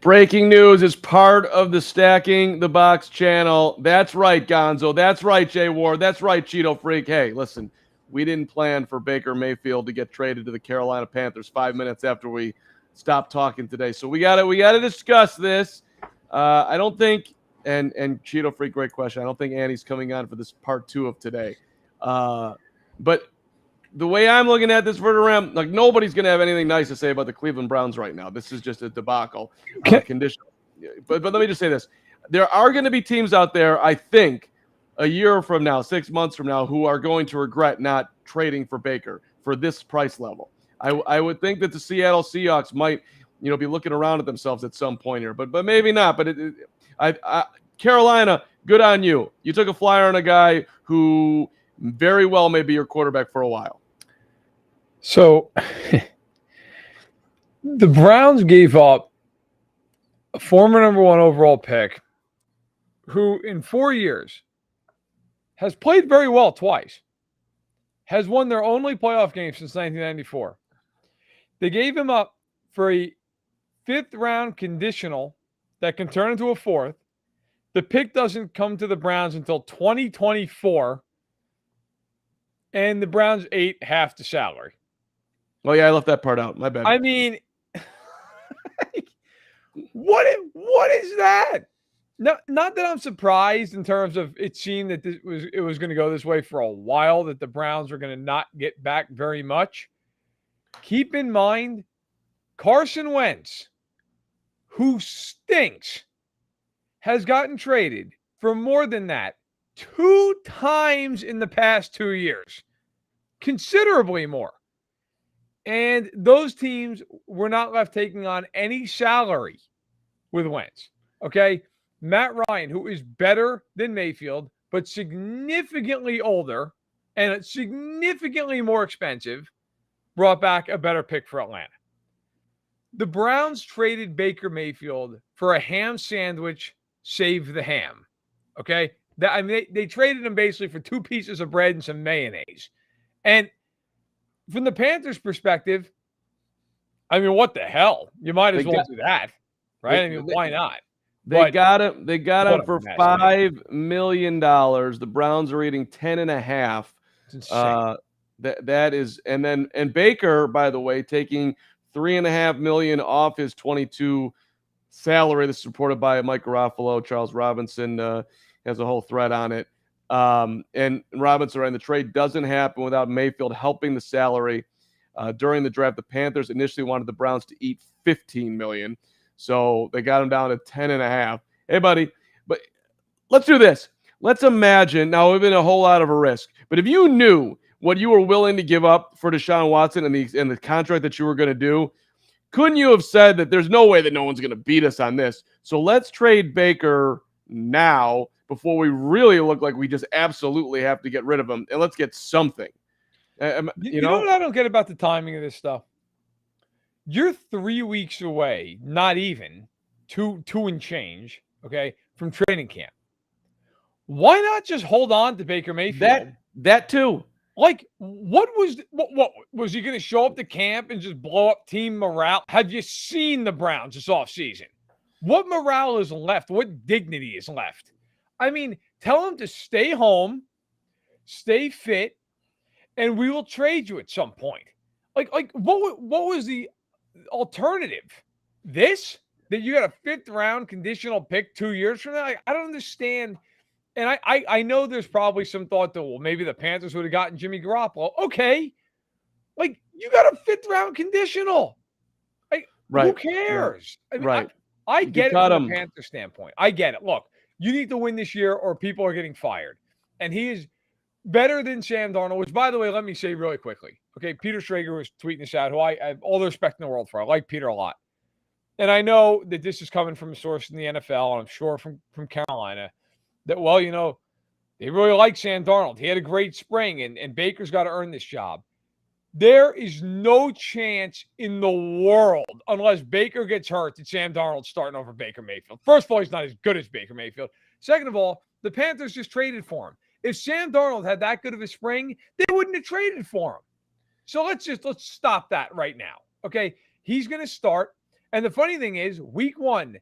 Breaking news is part of the Stacking the Box channel. That's right, Gonzo. That's right, Jay Ward. That's right, Cheeto Freak. Hey, listen, we didn't plan for Baker Mayfield to get traded to the Carolina Panthers 5 minutes after we stopped talking today. So we got to discuss this. I don't think, and Cheeto Freak, great question. I don't think Annie's coming on for this part 2 of today. But the way I'm looking at this for the Ram, like nobody's going to have anything nice to say about the Cleveland Browns right now. This is just a debacle. Condition. But let me just say this. There are going to be teams out there, I think, a year from now, 6 months from now, who are going to regret not trading for Baker for this price level. I would think that the Seattle Seahawks might, be looking around at themselves at some point here, but maybe not. But Carolina, good on you. You took a flyer on a guy who very well may be your quarterback for a while. So the Browns gave up a former number 1 overall pick who in 4 years has played very well twice, has won their only playoff game since 1994. They gave him up for a 5th-round conditional that can turn into a 4th. The pick doesn't come to the Browns until 2024, and the Browns ate half the salary. Oh, yeah, I left that part out. My bad. I mean, what is that? No, not that I'm surprised in terms of it seemed that it was going to go this way for a while, that the Browns are going to not get back very much. Keep in mind, Carson Wentz, who stinks, has gotten traded for more than that 2 times in the past 2 years, considerably more. And those teams were not left taking on any salary with Wentz. Okay? Matt Ryan, who is better than Mayfield, but significantly older and significantly more expensive, brought back a better pick for Atlanta. The Browns traded Baker Mayfield for a ham sandwich, save the ham. Okay? They traded him basically for 2 pieces of bread and some mayonnaise. And from the Panthers' perspective, I mean, what the hell? You might as well do that, right? Why not? They got him for $5 million. The Browns are eating 10.5. It's insane. That is, and Baker, by the way, taking $3.5 million off his 22 salary. This is reported by Mike Garoppolo. Charles Robinson has a whole thread on it. And Robinson, and the trade doesn't happen without Mayfield helping the salary. During the draft, the Panthers initially wanted the Browns to eat $15 million. So they got him down to 10.5. Hey, buddy, but let's do this. Let's imagine, now it would have been a whole lot of a risk, but if you knew what you were willing to give up for Deshaun Watson and the contract that you were going to do, couldn't you have said that there's no way that no one's going to beat us on this? So let's trade Baker now before we really look like we just absolutely have to get rid of him, and let's get something. You know what I don't get about the timing of this stuff? You're 3 weeks away, not even, two and change, okay, from training camp. Why not just hold on to Baker Mayfield? That too. Like, what was he going to show up to camp and just blow up team morale? Have you seen the Browns this offseason? What morale is left? What dignity is left? I mean, tell him to stay home, stay fit, and we will trade you at some point. Like what was the alternative? This? That you got a 5th-round conditional pick 2 years from now? I don't understand. And I know there's probably some thought that, well, maybe the Panthers would have gotten Jimmy Garoppolo. Okay. Like, you got a 5th-round conditional. Like, right. Who cares? Right. I get it from the Panthers standpoint. I get it. Look, you need to win this year or people are getting fired. And he is better than Sam Darnold, which, by the way, let me say really quickly. Okay, Peter Schrager was tweeting this out, who I have all the respect in the world for. I like Peter a lot. And I know that this is coming from a source in the NFL, and I'm sure from Carolina, that, well, they really like Sam Darnold. He had a great spring, and Baker's got to earn this job. There is no chance in the world, unless Baker gets hurt, that Sam Darnold's starting over Baker Mayfield. First of all, he's not as good as Baker Mayfield. Second of all, the Panthers just traded for him. If Sam Darnold had that good of a spring, they wouldn't have traded for him. So let's stop that right now. Okay, he's going to start. And the funny thing is, week 1,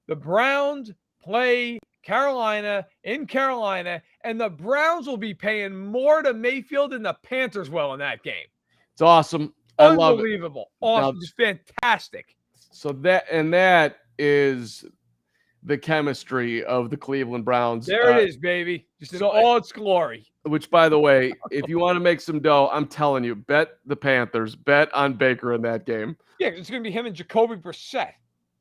the Browns play Carolina in Carolina, and the Browns will be paying more to Mayfield than the Panthers will in that game. It's awesome. I love it. Unbelievable. Awesome. Just fantastic. So that is the chemistry of the Cleveland Browns. There it is, baby. Just in all its glory. Which, by the way, if you want to make some dough, I'm telling you, bet the Panthers. Bet on Baker in that game. Yeah, it's going to be him and Jacoby Brissett.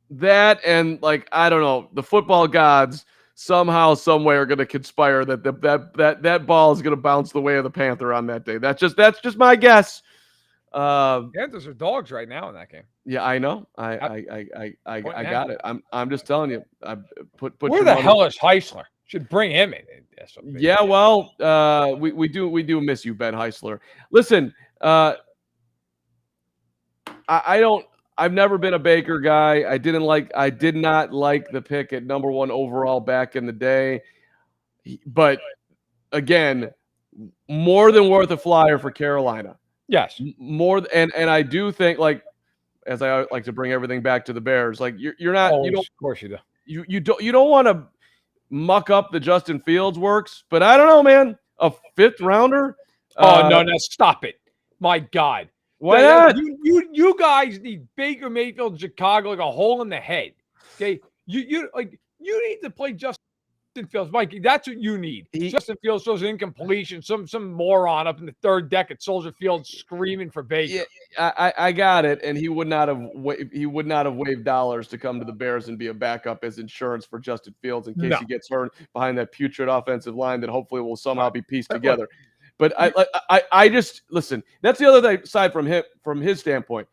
That and, like, I don't know, the football gods somehow, someway are going to conspire that that ball is going to bounce the way of the Panther on that day. That's just my guess. Panthers are dogs right now in that game. Yeah, I know. I got it. I'm just telling you. I put Where the hell is Heisler? Should bring him in. Yeah, well, we do miss you, Ben Heisler. Listen, I've never been a Baker guy. I did not like the pick at number 1 overall back in the day. But again, more than worth a flyer for Carolina. Yes. And I do think, like, as I like to bring everything back to the Bears, like you're not of course you do. You don't want to muck up the Justin Fields works, but I don't know, man. A 5th rounder? No, stop it. My God. Why not? You guys need Baker Mayfield in Chicago like a hole in the head. Okay. You need to play Justin Fields, Mikey. That's what you need. Justin Fields throws an incompletion. Some moron up in the 3rd deck at Soldier Field screaming for Baker. Yeah, I got it, and he would not have waived dollars to come to the Bears and be a backup as insurance for Justin Fields in case he gets hurt behind that putrid offensive line that hopefully will somehow be pieced together. But I just listen. That's the other side from his standpoint.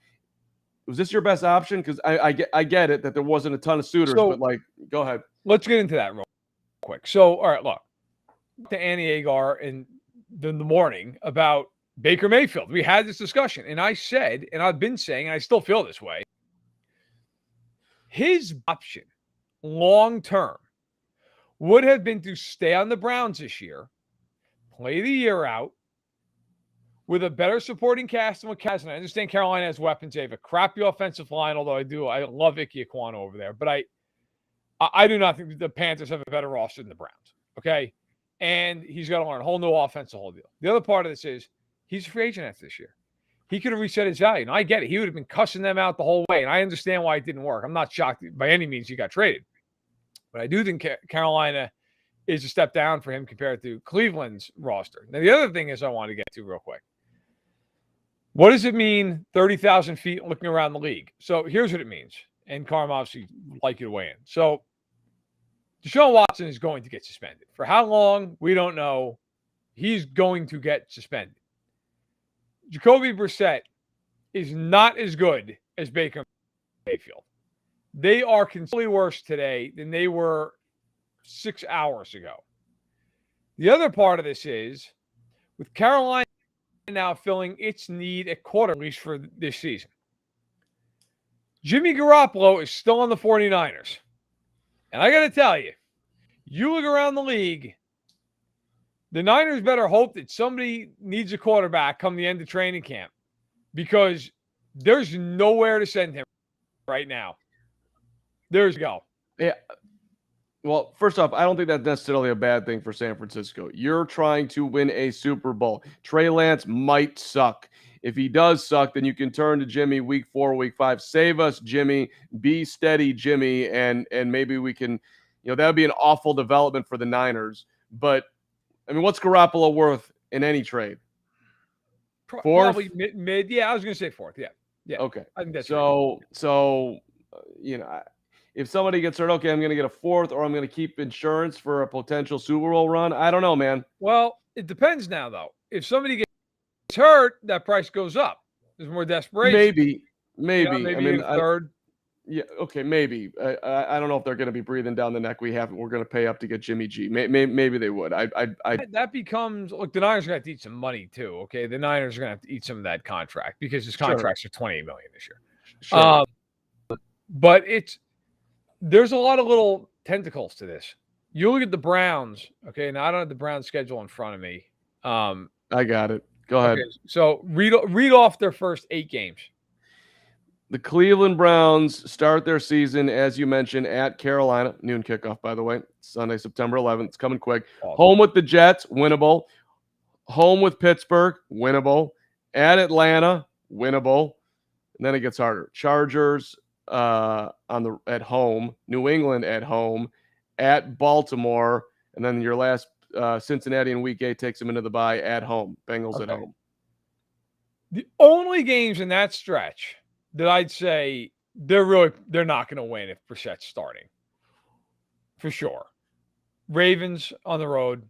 Was this your best option? Because I get it that there wasn't a ton of suitors, but like, go ahead. Let's get into that real quick. So, all right, look, to Annie Agar in the morning about Baker Mayfield. We had this discussion, and I said, and I've been saying, and I still feel this way, his option long term would have been to stay on the Browns this year, play the year out with a better supporting cast than what Kaz. And I understand Carolina has weapons. They have a crappy offensive line, although I love Ike Ekwonu over there. But I do not think the Panthers have a better roster than the Browns. Okay. And he's got to learn a whole new offense, the whole deal. The other part of this is he's a free agent after this year. He could have reset his value. And I get it. He would have been cussing them out the whole way. And I understand why it didn't work. I'm not shocked by any means he got traded. But I do think Carolina is a step down for him compared to Cleveland's roster. Now, the other thing is I want to get to real quick. What does it mean, 30,000 feet looking around the league? So here's what it means. And Carm obviously would like you to weigh in. So Deshaun Watson is going to get suspended. For how long? We don't know. He's going to get suspended. Jacoby Brissett is not as good as Baker Mayfield. They are considerably worse today than they were 6 hours ago. The other part of this is, with Carolina now filling its need at quarter, at least for this season, Jimmy Garoppolo is still on the 49ers. And I got to tell you, you look around the league, the Niners better hope that somebody needs a quarterback come the end of training camp, because there's nowhere to send him right now. There's go. Yeah. Well, first off, I don't think that's necessarily a bad thing for San Francisco. You're trying to win a Super Bowl. Trey Lance might suck. If he does suck, then you can turn to Jimmy week 4, week 5. Save us, Jimmy. Be steady, Jimmy. And maybe we can, that would be an awful development for the Niners. But, I mean, what's Garoppolo worth in any trade? Probably mid. Yeah, I was going to say 4th. Yeah. Okay. I think that's so, if somebody gets hurt, okay, I'm going to get a 4th, or I'm going to keep insurance for a potential Super Bowl run. I don't know, man. Well, it depends now, though. If somebody gets hurt, that price goes up. There's more desperation. Maybe. I mean, a 3rd. Yeah, okay, maybe. I don't know if they're going to be breathing down the neck. We're going to pay up to get Jimmy G. Maybe they would. That becomes, look, the Niners are going to have to eat some money too. Okay, the Niners are going to have to eat some of that contract, because his contracts are $28 million this year. Sure. But there's a lot of little tentacles to this. You look at the Browns. Okay, now I don't have the Browns schedule in front of me. I got it. Go ahead. Okay, so read off their first 8 games. The Cleveland Browns start their season, as you mentioned, at Carolina. Noon kickoff, by the way. Sunday, September 11th. It's coming quick. Awesome. Home with the Jets, winnable. Home with Pittsburgh, winnable. At Atlanta, winnable. And then it gets harder. Chargers at home. New England at home. At Baltimore. And then your last Cincinnati in Week 8 takes them into the bye at home. Bengals at home. The only games in that stretch that I'd say they're not going to win if Brissett's starting. For sure. Ravens on the road.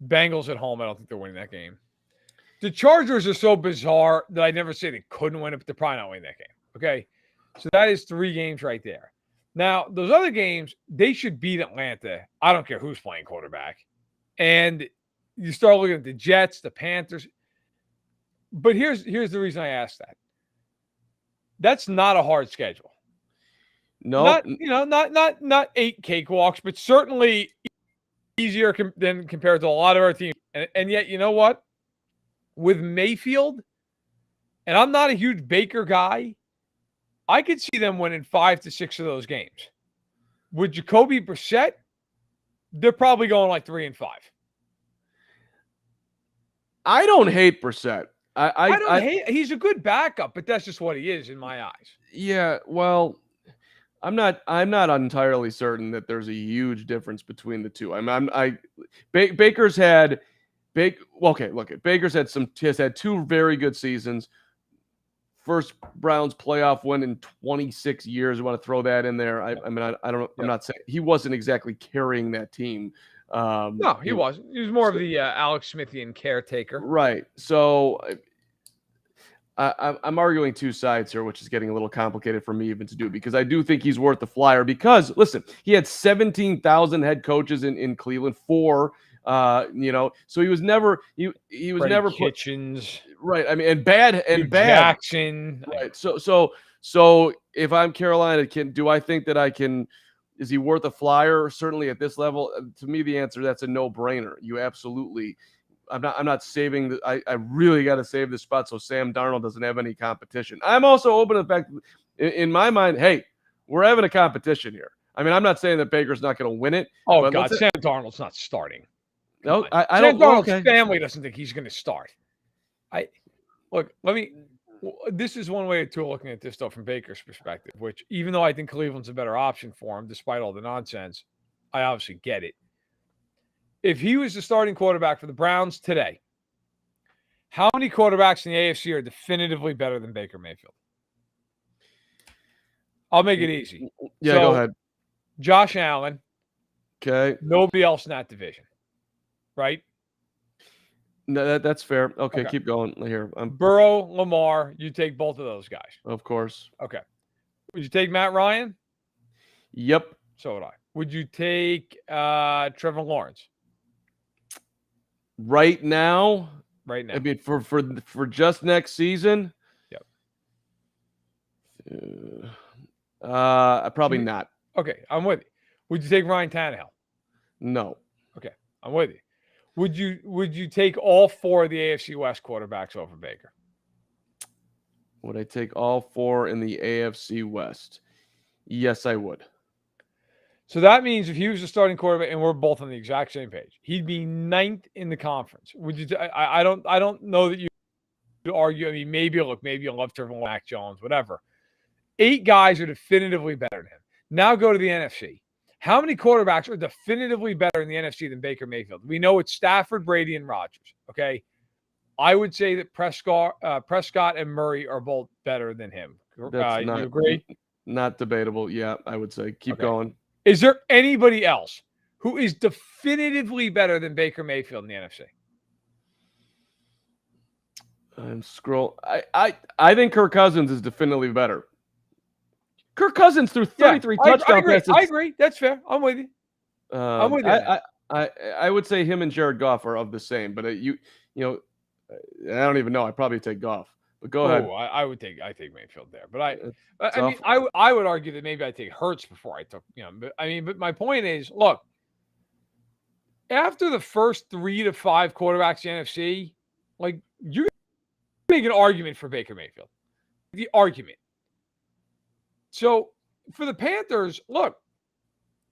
Bengals at home. I don't think they're winning that game. The Chargers are so bizarre that I never say they couldn't win it, but they're probably not winning that game. Okay? So that is 3 games right there. Now, those other games, they should beat Atlanta. I don't care who's playing quarterback. And you start looking at the Jets, the Panthers. But here's the reason I asked that. That's not a hard schedule. No, not 8 cakewalks, but certainly easier than compared to a lot of our teams. And yet, you know what? With Mayfield, and I'm not a huge Baker guy, I could see them winning 5 to 6 of those games. With Jacoby Brissett, they're probably going like 3-5. I don't hate Brissett. I don't hate. He's a good backup, but that's just what he is in my eyes. Yeah, well, I'm not entirely certain that there's a huge difference between the two. Baker's had Baker's had 2 very good seasons. First Browns playoff win in 26 years. I want to throw that in there. I don't know. Yeah. I'm not saying he wasn't exactly carrying that team. No, he wasn't. He was more of the Alex Smithian caretaker. Right. So I'm arguing 2 sides here, which is getting a little complicated for me even to do, because I do think he's worth the flyer. Because listen, he had 17,000 head coaches in Cleveland, 4. So he was never he was Freddie never Kitchens, right. I mean, and bad Jackson. Right. So if I'm Carolina, do I think that I can? Is he worth a flyer? Certainly at this level. To me, the answer, that's a no-brainer. You absolutely. I'm not saving. I really got to save this spot so Sam Darnold doesn't have any competition. I'm also open to the fact, in my mind, hey, we're having a competition here. I mean, I'm not saying that Baker's not going to win it. Oh God, Sam Darnold's not starting. No, I don't. Sam Darnold's family doesn't think he's going to start. This is one way of looking at this stuff from Baker's perspective, which even though I think Cleveland's a better option for him, despite all the nonsense, I obviously get it. If he was the starting quarterback for the Browns today, how many quarterbacks in the AFC are definitively better than Baker Mayfield? I'll make it easy. Yeah, go ahead. Josh Allen. Okay. Nobody else in that division. Right? No, that's fair. Okay, keep going here. Burrow, Lamar, you take both of those guys. Of course. Okay. Would you take Matt Ryan? Yep. So would I. Would you take Trevor Lawrence? Right now? Right now. I mean, for just next season? Yep. Probably not. Okay, I'm with you. Would you take Ryan Tannehill? No. Okay, I'm with you. Would you take all 4 of the AFC West quarterbacks over Baker? Would I take all 4 in the AFC West? Yes, I would. So that means if he was the starting quarterback, and we're both on the exact same page, he'd be 9th in the conference. Would you? I don't know that you argue. I mean, maybe you'll love Trevor, Mac Jones, whatever. 8 guys are definitively better than him. Now go to the NFC. How many quarterbacks are definitively better in the NFC than Baker Mayfield? We know it's Stafford, Brady, and Rodgers. Okay, I would say that Prescott and Murray are both better than him. You agree? Not debatable. Yeah, I would say keep going. Is there anybody else who is definitively better than Baker Mayfield in the NFC? I think Kirk Cousins is definitively better. Kirk Cousins threw 33 touchdown passes. I agree. That's fair. I'm with you. I'm with you. I would say him and Jared Goff are of the same, but I don't even know. I'd probably take Goff. But go ahead. I take Mayfield there, but I would argue that maybe I take Hurts before I took but my point is, look, after the first 3 to 5 quarterbacks in the NFC, like, you make an argument for Baker Mayfield. The argument. So for the Panthers, look,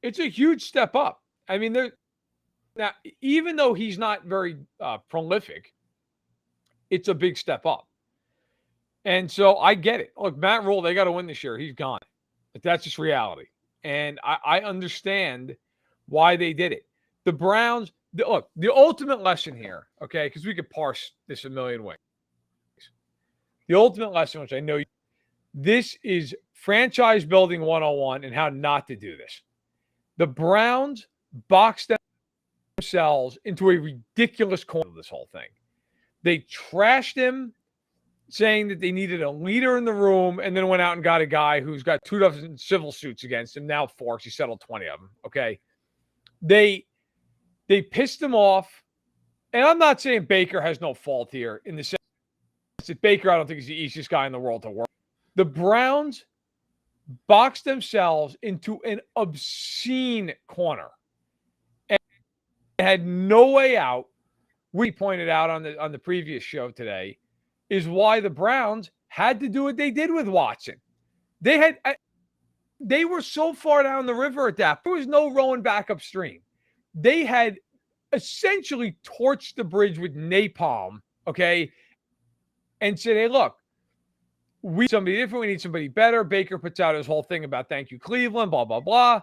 it's a huge step up. I mean, now, even though he's not very prolific, it's a big step up. And so I get it. Look, Matt Rule, they got to win this year. He's gone. But that's just reality. And I understand why they did it. The Browns, look, the ultimate lesson here, okay, because we could parse this a million ways. The ultimate lesson, which I know this is franchise building 101 and how not to do this. The Browns boxed themselves into a ridiculous corner of this whole thing. They trashed him, saying that they needed a leader in the room, and then went out and got a guy who's got 2 dozen civil suits against him. Now 4, he settled 20 of them. Okay. They pissed him off. And I'm not saying Baker has no fault here in the sense that Baker, I don't think, is the easiest guy in the world to work. The Browns boxed themselves into an obscene corner and had no way out. We pointed out on the previous show today is why the Browns had to do what they did with Watson. They were so far down the river at that. There was no rowing back upstream. They had essentially torched the bridge with napalm, okay, and said, hey, look, we need somebody different. We need somebody better. Baker puts out his whole thing about thank you, Cleveland, blah, blah, blah.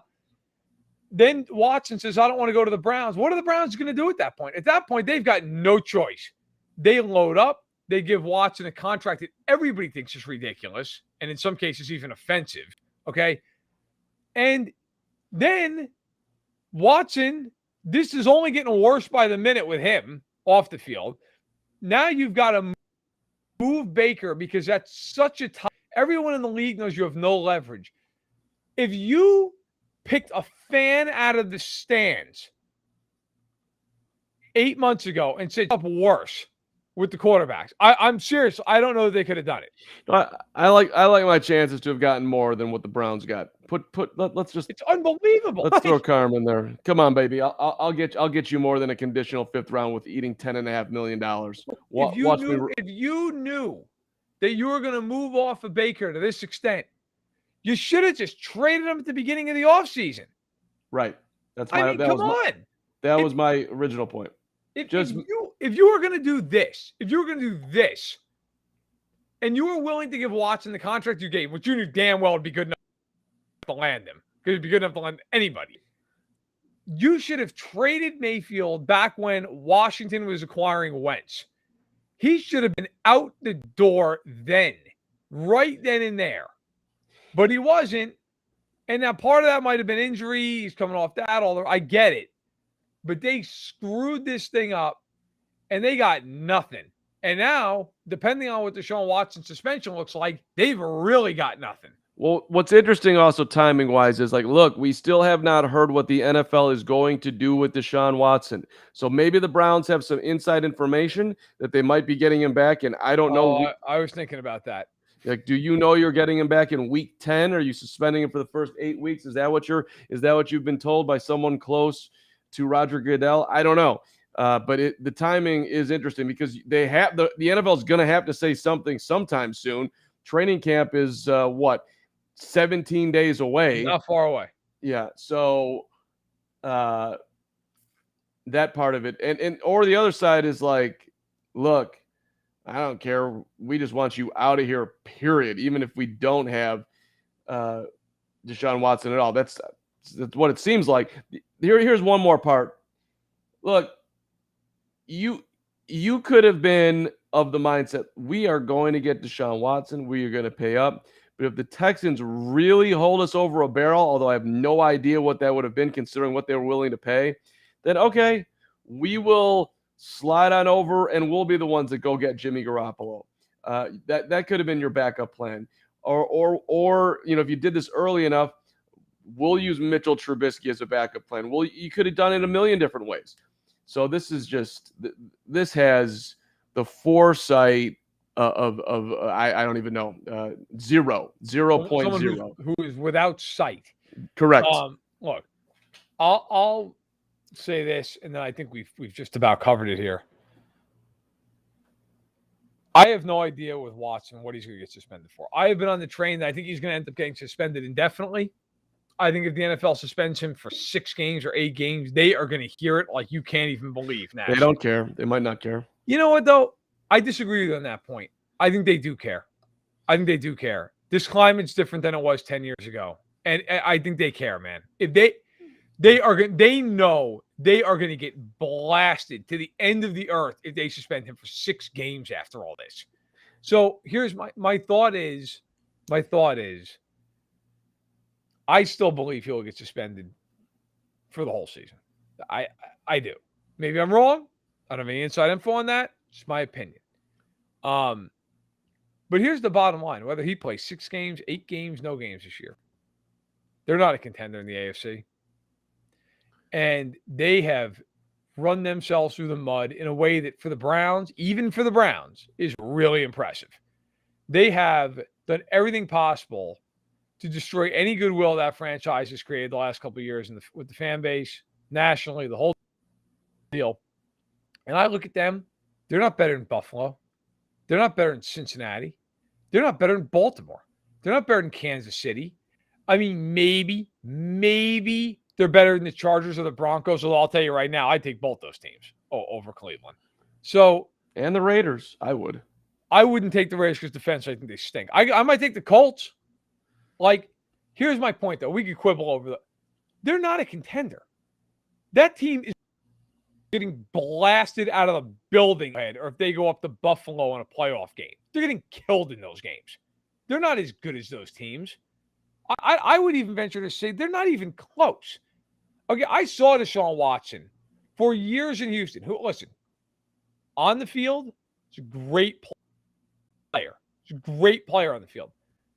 Then Watson says, I don't want to go to the Browns. What are the Browns going to do at that point? At that point, they've got no choice. They load up. They give Watson a contract that everybody thinks is ridiculous, and in some cases even offensive, okay? And then Watson, this is only getting worse by the minute with him off the field. Now you've got to move Baker because that's such a tough. Everyone in the league knows you have no leverage. If you picked a fan out of the stands 8 months ago and said up worse with the quarterbacks, I'm serious. I don't know if they could have done it. No, I like my chances to have gotten more than what the Browns got. Let's just. It's unbelievable. Let's throw Carm in there. Come on, baby. I'll get you more than a conditional 5th round with eating $10.5 million. If you knew that you were going to move off of Baker to this extent, you should have just traded him at the beginning of the offseason. Right. That was my original point. If you were going to do this, and you were willing to give Watson the contract you gave, which you knew damn well would be good enough to land him, because it'd be good enough to land anybody, you should have traded Mayfield back when Washington was acquiring Wentz. He should have been out the door then, right then and there. But he wasn't. And now part of that might have been injury. He's coming off that. I get it. But they screwed this thing up, and they got nothing. And now, depending on what Deshaun Watson suspension looks like, they've really got nothing. Well, what's interesting also timing-wise is, look, we still have not heard what the NFL is going to do with Deshaun Watson. So maybe the Browns have some inside information that they might be getting him back, and I don't know. I was thinking about that. Do you know you're getting him back in week 10? Are you suspending him for the first 8 weeks? Is that what you've been told by someone close to Roger Goodell? I don't know. But the timing is interesting because they have the NFL is going to have to say something sometime soon. Training camp is 17 days away. Not far away. Yeah. So that part of it. And or the other side is look, I don't care. We just want you out of here, period. Even if we don't have Deshaun Watson at all. That's what it seems like. Here's one more part. Look, you could have been of the mindset, we are going to get Deshaun Watson. We are going to pay up. But if the Texans really hold us over a barrel, although I have no idea what that would have been considering what they were willing to pay, then okay, we will slide on over and we'll be the ones that go get Jimmy Garoppolo. That could have been your backup plan. Or if you did this early enough, we'll use Mitchell Trubisky as a backup plan. Well, you could have done it a million different ways. So this has the foresight of I don't even know 0.0 who is without sight. Correct. Look, I'll say this, and then I think we've just about covered it here. I have no idea with Watson what he's going to get suspended for. I have been on the train that I think he's going to end up getting suspended indefinitely. I think if the NFL suspends him for 6 games or 8 games, they are going to hear it like you can't even believe nationally. They don't care. They might not care. You know what, though? I disagree with you on that point. I think they do care. I think they do care. This climate's different than it was 10 years ago. And I think they care, man. If they know they are going to get blasted to the end of the earth if they suspend him for 6 games after all this. So here's my thought is, I still believe he'll get suspended for the whole season. I do. Maybe I'm wrong. I don't have any inside info on that. It's my opinion. But here's the bottom line. Whether he plays 6 games, 8 games, no games this year, they're not a contender in the AFC. And they have run themselves through the mud in a way that for the Browns, even for the Browns, is really impressive. They have done everything possible to destroy any goodwill that franchise has created the last couple of years with the fan base, nationally, the whole deal. And I look at them, they're not better than Buffalo. They're not better than Cincinnati. They're not better than Baltimore. They're not better than Kansas City. I mean, maybe they're better than the Chargers or the Broncos. Although I'll tell you right now, I'd take both those teams over Cleveland. So, and the Raiders, I would. I wouldn't take the Raiders because defense, I think they stink. I might take the Colts. Like, here's my point, though. We could quibble over they're not a contender. That team is getting blasted out of the building, or if they go up to Buffalo in a playoff game, they're getting killed in those games. They're not as good as those teams. I would even venture to say they're not even close. Okay, I saw Deshaun Watson for years in Houston. Who, listen, on the field, he's a great player. He's a great player on the field.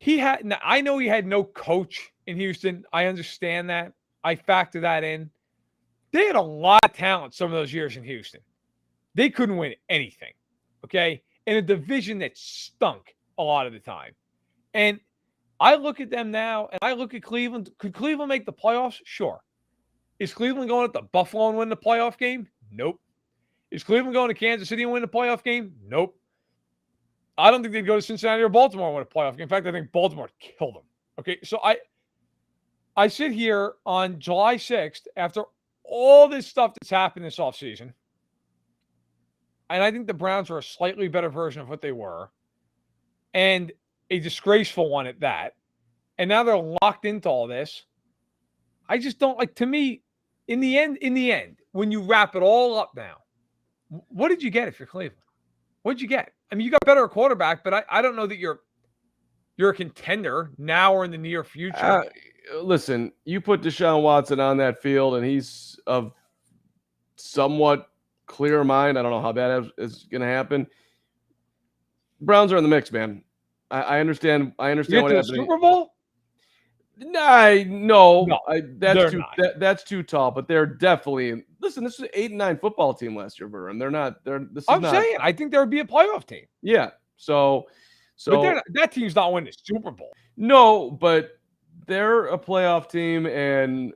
I know he had no coach in Houston. I understand that. I factor that in. They had a lot of talent some of those years in Houston. They couldn't win anything, okay, in a division that stunk a lot of the time. And I look at them now, and I look at Cleveland. Could Cleveland make the playoffs? Sure. Is Cleveland going to Buffalo and win the playoff game? Nope. Is Cleveland going to Kansas City and win the playoff game? Nope. I don't think they'd go to Cincinnati or Baltimore and win a playoff game. In fact, I think Baltimore killed them. Okay, so I sit here on July 6th after all this stuff that's happened this offseason, and I think the Browns are a slightly better version of what they were, and a disgraceful one at that. And now they're locked into all this. I just don't like, to me, in the end, when you wrap it all up now, what did you get if you're Cleveland? What did you get? I mean, you got better quarterback, but I don't know that you're a contender now or in the near future. Listen, you put Deshaun Watson on that field, and he's of somewhat clear mind. I don't know how that is going to happen. Browns are in the mix, man. I understand. I understand what happened. Super Bowl? No. That's too tall. But they're definitely. Listen, this is an 8-9 football team last year, Burr, and they're not. I'm saying, I think there would be a playoff team. Yeah. So but that team's not winning the Super Bowl. No, but they're a playoff team and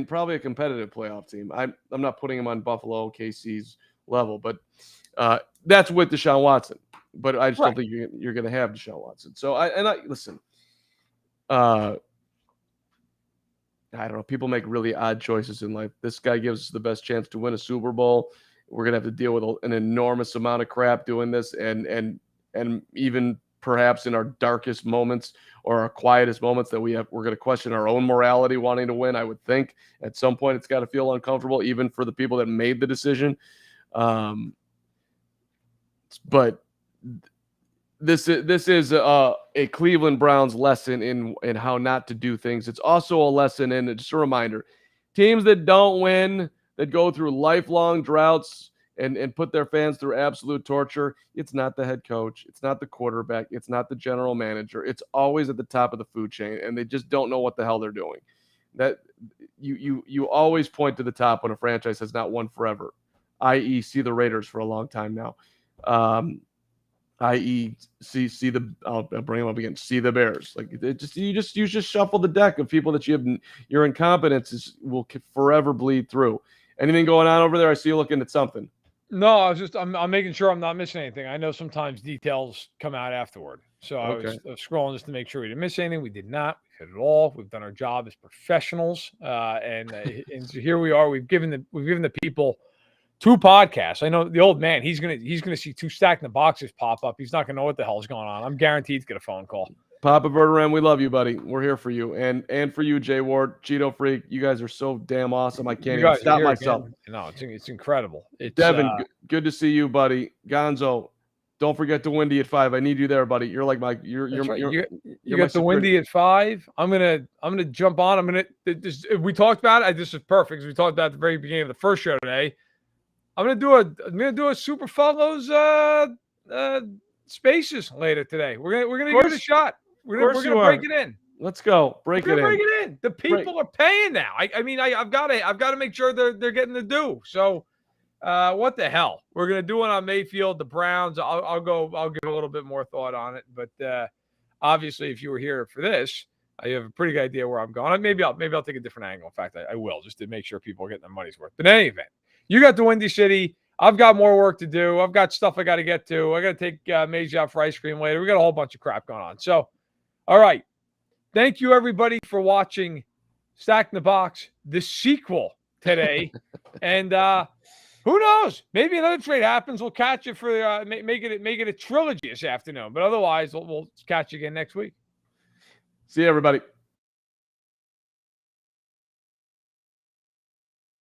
probably a competitive playoff team. I'm not putting them on Buffalo, KC's level, but that's with Deshaun Watson. But I just don't think you're going to have Deshaun Watson. So listen. I don't know. People make really odd choices in life. This guy gives us the best chance to win a Super Bowl. We're going to have to deal with an enormous amount of crap doing this, and even perhaps in our darkest moments or our quietest moments that we're going to question our own morality wanting to win. I would think at some point it's got to feel uncomfortable, even for the people that made the decision. But this is a Cleveland Browns lesson in how not to do things. It's also a lesson in, just a reminder, teams that don't win, that go through lifelong droughts and put their fans through absolute torture. It's not the head coach. It's not the quarterback. It's not the general manager. It's always at the top of the food chain, and they just don't know what the hell they're doing. That you always point to the top when a franchise has not won forever, i.e. see the Raiders for a long time now. I.e. see the I'll bring them up again. See the Bears. Like you just shuffle the deck of people that your incompetence will forever bleed through. Anything going on over there? I see you looking at something. No, I'm making sure I'm not missing anything. I know sometimes details come out afterward. So I was scrolling just to make sure we didn't miss anything. We did not. We hit it all. We've done our job as professionals. And so here we are. We've given the people 2 podcasts. I know the old man, he's gonna see 2 Stack in the Boxes pop up. He's not gonna know what the hell's going on. I'm guaranteed to get a phone call. Papa Verderam, we love you, buddy. We're here for you. And for you, Jay Ward, Cheeto Freak. You guys are so damn awesome. I can't even stop myself. No, it's incredible. Devin, good to see you, buddy. Gonzo, don't forget the Windy at 5. I need you there, buddy. You're like my you got the Windy at 5. I'm gonna jump on. We talked about it. This is perfect because we talked about it at the very beginning of the first show today. I'm gonna do a Super Fellows Spaces later today. We're gonna give it a shot. We're gonna break it in. Let's go. Break it in. The people are paying now. I've got to make sure they're getting the due. So what the hell? We're gonna do it on Mayfield, the Browns. I'll give a little bit more thought on it. But obviously, if you were here for this, you have a pretty good idea where I'm going. Maybe I'll take a different angle. In fact, I will, just to make sure people are getting their money's worth. But in any event, you got the Windy City. I've got more work to do. I've got stuff I got to get to. I got to take Maisie out for ice cream later. We got a whole bunch of crap going on. So, all right. Thank you, everybody, for watching Stack in the Box, the sequel today. And who knows? Maybe another trade happens. We'll catch you for make it a trilogy this afternoon. But otherwise, we'll catch you again next week. See you, everybody.